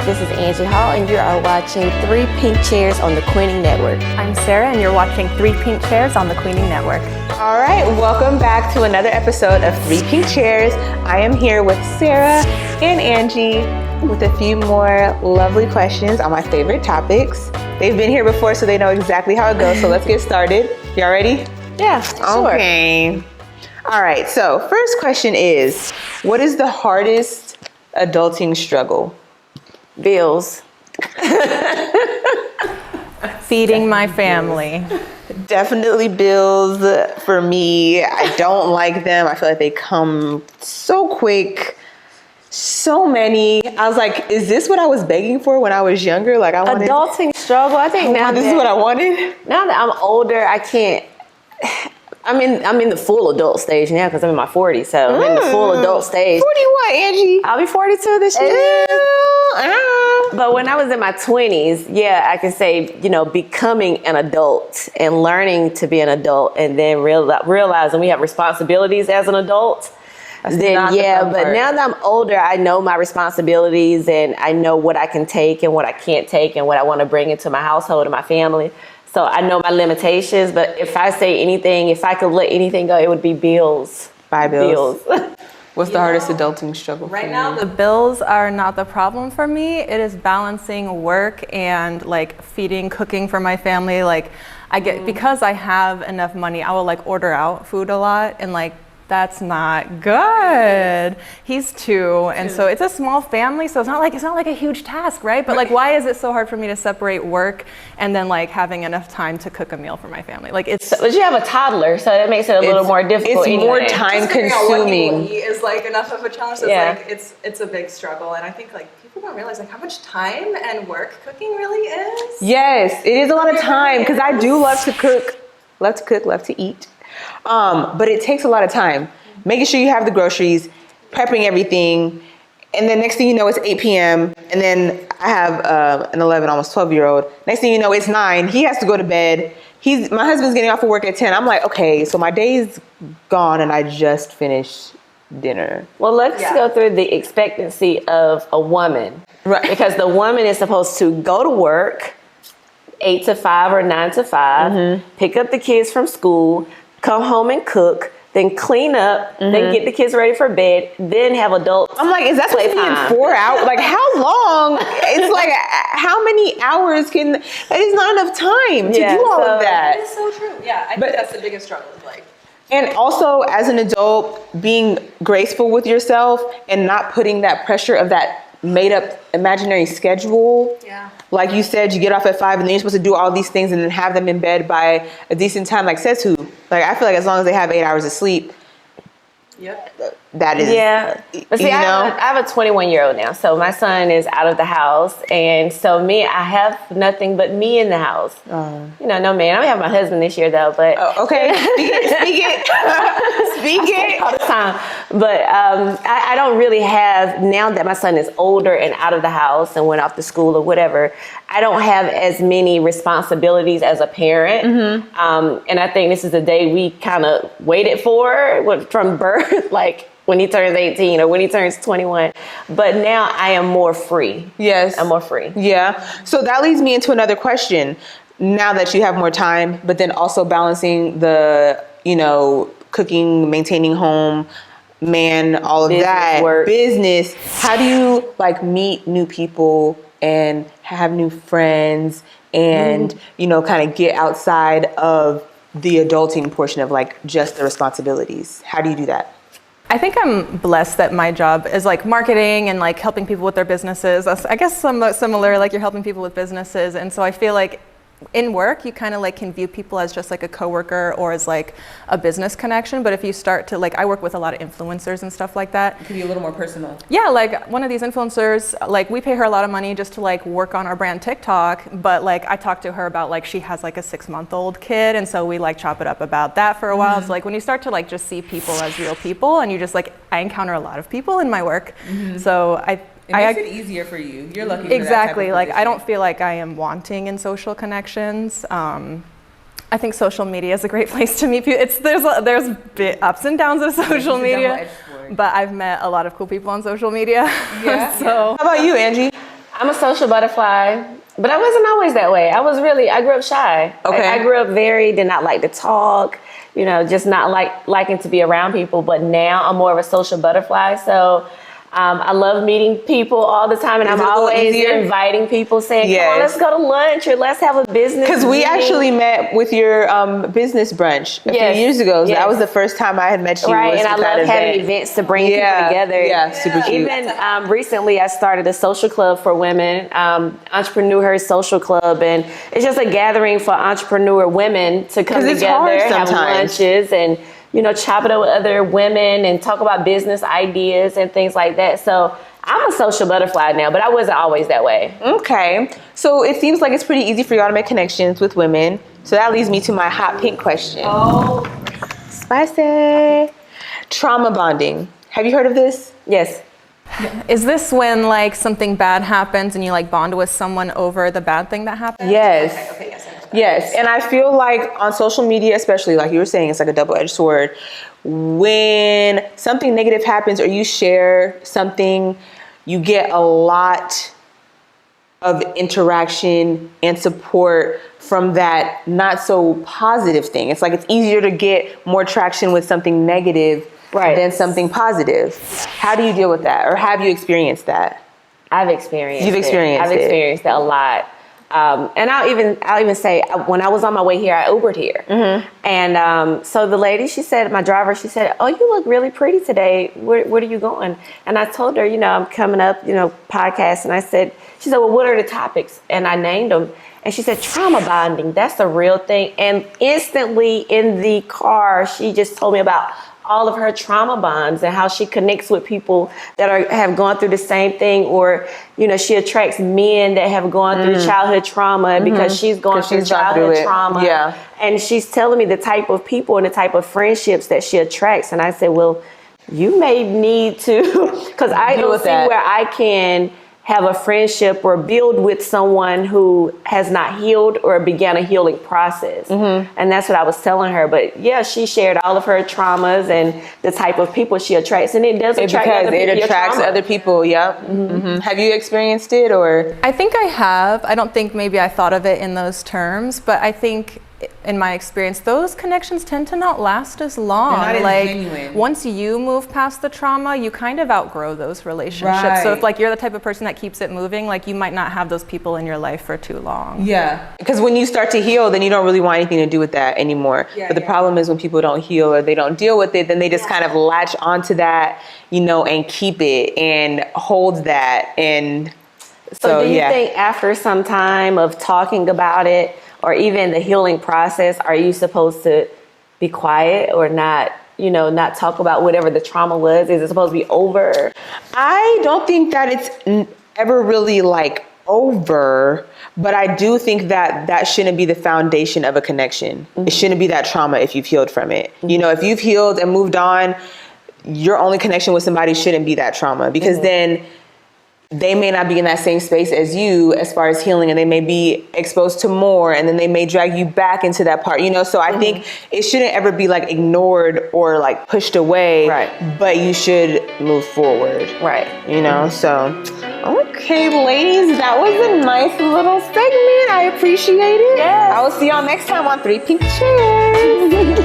This is Angie Hall, and you are watching Three Pink Chairs on the Queening Network. I'm Sarah, and you're watching Three Pink Chairs on the Queening Network. All right, welcome back to another episode of Three Pink Chairs. I am here with Sarah and Angie with a few more lovely questions on my favorite topics. They've been here before, so they know exactly how it goes. So let's get started. Y'all ready? Yeah, sure. Okay. All right, so first question is, what is the hardest adulting struggle? Bills. Feeding my family. Definitely bills for me. I don't like them. I feel like they come so quick. So many. I was like, is this what I was begging for when I was younger? Like I wanted Adulting struggle. I think now this is what I wanted. Now that I'm older, I can't. I'm in the full adult stage now because I'm in my 40s, so I'm in the full adult stage. 40 what, Angie? I'll be 42 this year. But when I was in my 20s, yeah, I can say, becoming an adult and learning to be an adult and then realizing we have responsibilities as an adult. But now that I'm older, I know my responsibilities and I know what I can take and what I can't take and what I want to bring into my household and my family. So I know my limitations, but if I say anything, if I could let anything go, it would be bills. Buy bills. What's the hardest adulting struggle right now? The bills are not the problem for me. It is balancing work and like feeding, cooking for my family. Like because I have enough money, I will like order out food a lot and like that's not good. He's 2, and so it's a small family, so it's not like a huge task, right? But like, why is it so hard for me to separate work and then like having enough time to cook a meal for my family? Like but you have a toddler, so it makes it a little more difficult. It's more time consuming. Is like enough of a challenge. So Yeah. it's a big struggle, and I think like people don't realize like how much time and work cooking really is. Yes, it is a lot of time because I do love to cook, love to eat. But it takes a lot of time. Making sure you have the groceries, prepping everything, and then next thing you know, it's 8 p.m. And then I have an 11, almost 12-year-old. Next thing you know, it's 9. He has to go to bed. My husband's getting off of work at 10. I'm like, okay, so my day's gone and I just finished dinner. Well, let's go through the expectancy of a woman. Right. Because the woman is supposed to go to work 8 to 5 or 9 to 5, pick up the kids from school, come home and cook, then clean up, then get the kids ready for bed, then have adults. I'm like, is that supposed to be in 4 hours? Like, how long? It's like, how many hours that is not enough time to do all of that. That is so true. Yeah, I think that's the biggest struggle. Like, and also, as an adult, being graceful with yourself and not putting that pressure of that made up imaginary schedule. Yeah. Like you said, you get off at 5 and then you're supposed to do all these things and then have them in bed by a decent time. Like says who? Like I feel like as long as they have 8 hours of sleep, that is. Yeah. But see, I have a 21-year-old now, so my son is out of the house, and so I have nothing but me in the house. No man. I have my husband this year though, but okay. Speak it. all the time. But I don't really have, now that my son is older and out of the house and went off to school or whatever, I don't have as many responsibilities as a parent. And I think this is the day we kind of waited for from birth, like when he turns 18 or when he turns 21. But now I am more free. Yes. I'm more free. Yeah. So that leads me into another question. Now that you have more time, but then also balancing the, cooking, maintaining home, all of that, business. How do you like meet new people and have new friends and, kind of get outside of the adulting portion of like just the responsibilities? How do you do that? I think I'm blessed that my job is like marketing and like helping people with their businesses. I guess somewhat similar, like you're helping people with businesses. And so I feel like in work, you kind of like can view people as just like a coworker or as like a business connection. But if you start to I work with a lot of influencers and stuff like that. It can be a little more personal. Yeah, like one of these influencers, like we pay her a lot of money just to like work on our brand TikTok. But like I talked to her about like she has like a 6-month-old kid. And so we like chop it up about that for a while. So like when you start to like just see people as real people and you just like, I encounter a lot of people in my work. So It makes it easier for you. You're lucky for exactly. That type of like I position. don't feel like I am wanting in social connections. I think social media is a great place to meet people. There's ups and downs of social media, but I've met a lot of cool people on social media. Yeah. So How about you, Angie? I'm a social butterfly, but I wasn't always that way. I grew up shy. Okay. I grew up did not like to talk, just not liking to be around people. But now I'm more of a social butterfly. So I love meeting people all the time, and I'm always inviting people, saying, "Come on, let's go to lunch or let's have a business." Because we meeting. actually met with your business brunch a few years ago. So that was the first time I had met you. Right, and I love having events to bring people together. Yeah, super cute. Even recently, I started a social club for women, Entrepreneur Social Club, and it's just a gathering for entrepreneur women to come together, have lunches, and chop it up with other women and talk about business ideas and things like that. So I'm a social butterfly now, but I wasn't always that way. Okay. So it seems like it's pretty easy for y'all to make connections with women. So that leads me to my hot pink question. Oh, spicy. Trauma bonding. Have you heard of this? Yes. Is this when like something bad happens and you like bond with someone over the bad thing that happened? Yes. Okay, yes. Yes, and I feel like on social media, especially like you were saying, it's like a double-edged sword. When something negative happens or you share something, you get a lot of interaction and support from that not so positive thing. It's like it's easier to get more traction with something negative than something positive. How do you deal with that, or have you experienced that? I've experienced. You've experienced I've experienced it a lot. And I'll even say, when I was on my way here, I Ubered here. Mm-hmm. And so the lady, my driver, she said, "Oh, you look really pretty today. Where are you going?" And I told her, I'm coming up, podcast. And she said, "Well, what are the topics?" And I named them. And she said, "Trauma bonding, that's the real thing." And instantly in the car, she just told me about all of her trauma bonds and how she connects with people that have gone through the same thing, or she attracts men that have gone through childhood trauma because she's gone through childhood trauma. Yeah. And she's telling me the type of people and the type of friendships that she attracts. And I said, well, you may need to, because I don't see where I can have a friendship or build with someone who has not healed or began a healing process. Mm-hmm. And that's what I was telling her. But yeah, she shared all of her traumas and the type of people she attracts. And it does attract other people. It attracts other people, yep. Mm-hmm. Mm-hmm. Have you experienced it, or? I think I have. I don't think maybe I thought of it in those terms, but I think in my experience, those connections tend to not last as long. They're not like as genuine. Once you move past the trauma, you kind of outgrow those relationships. Right. So if like you're the type of person that keeps it moving, like you might not have those people in your life for too long. Yeah. Because when you start to heal, then you don't really want anything to do with that anymore. Yeah, but the problem is when people don't heal or they don't deal with it, then they just kind of latch onto that, and keep it and hold that. And so do you think after some time of talking about it, or even the healing process, are you supposed to be quiet or not, not talk about whatever the trauma was? Is it supposed to be over? I don't think that it's ever really like over, but I do think that shouldn't be the foundation of a connection. Mm-hmm. It shouldn't be that trauma if you've healed from it. Mm-hmm. If you've healed and moved on, your only connection with somebody shouldn't be that trauma, because then they may not be in that same space as you as far as healing, and they may be exposed to more, and then they may drag you back into that part, so I think it shouldn't ever be like ignored or like pushed away, right? But you should move forward, right? So okay, ladies, that was a nice little segment. I appreciate it. Yes. I will see y'all next time on 3 Pink Chairs.